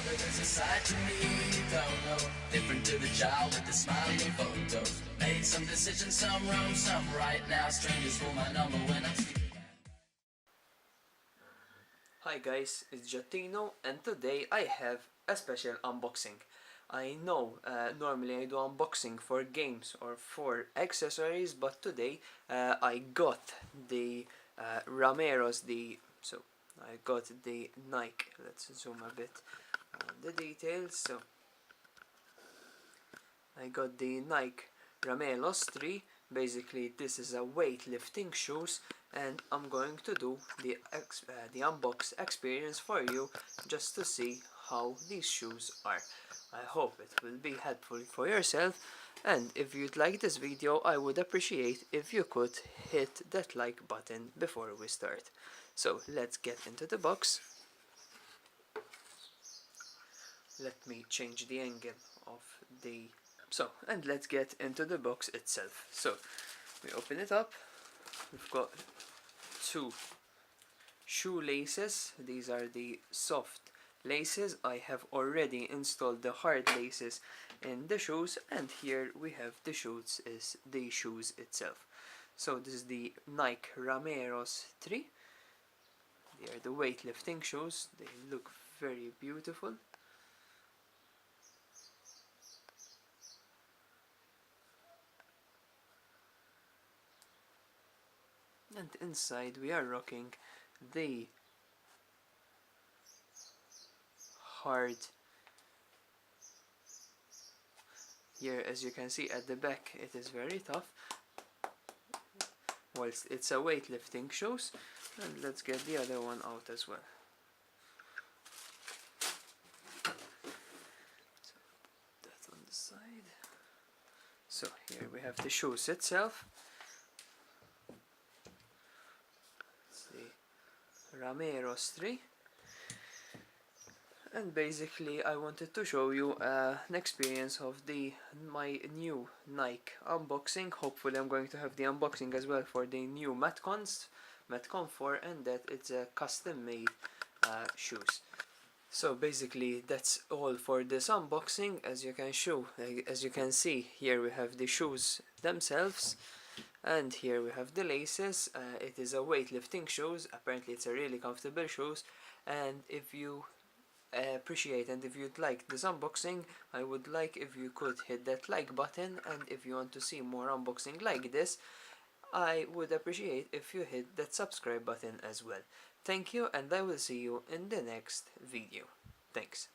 but there's a side to me you don't know. Different to the child with the smiling photos. Made some decisions, some wrong, some right. Now strangers call my number when I'm sleeping. Hi guys, it's Gattinu and today I have a special unboxing. I know normally I do unboxing for games or for accessories, but today I got the Romaleos, I got the Nike. Let's zoom a bit on the details. So I got the Nike Romaleos 3. Basically this is a weightlifting shoes, and I'm going to do the unbox experience for you just to see how these shoes are. I hope it will be helpful for yourself, and if you'd like this video I would appreciate if you could hit that like button before we start. So let's get into the box. Let me change the angle of the and let's get into the box itself. So we open it up. We've got two shoelaces. These are the soft laces. I have already installed the hard laces in the shoes, and here we have the shoes itself. So this is the Nike Romaleos 3. They are the weightlifting shoes. They look very beautiful. And inside we are rocking the hard, here as you can see at the back it is very tough, whilst it's a weightlifting shoes. And let's get the other one out as well. So that on the side. So here we have the shoes itself. Romaleos 3, and basically I wanted to show you an experience of my new Nike unboxing. Hopefully I'm going to have the unboxing as well for the new Metcon 4, and that it's a custom made shoes. So basically that's all for this unboxing. As you can see, here we have the shoes themselves, and here we have the laces. It is a weightlifting shoes. Apparently it's a really comfortable shoes, and if you appreciate and if you'd like this unboxing, I would like if you could hit that like button, and if you want to see more unboxing like this, I would appreciate if you hit that subscribe button as well. Thank you, and I will see you in the next video. Thanks.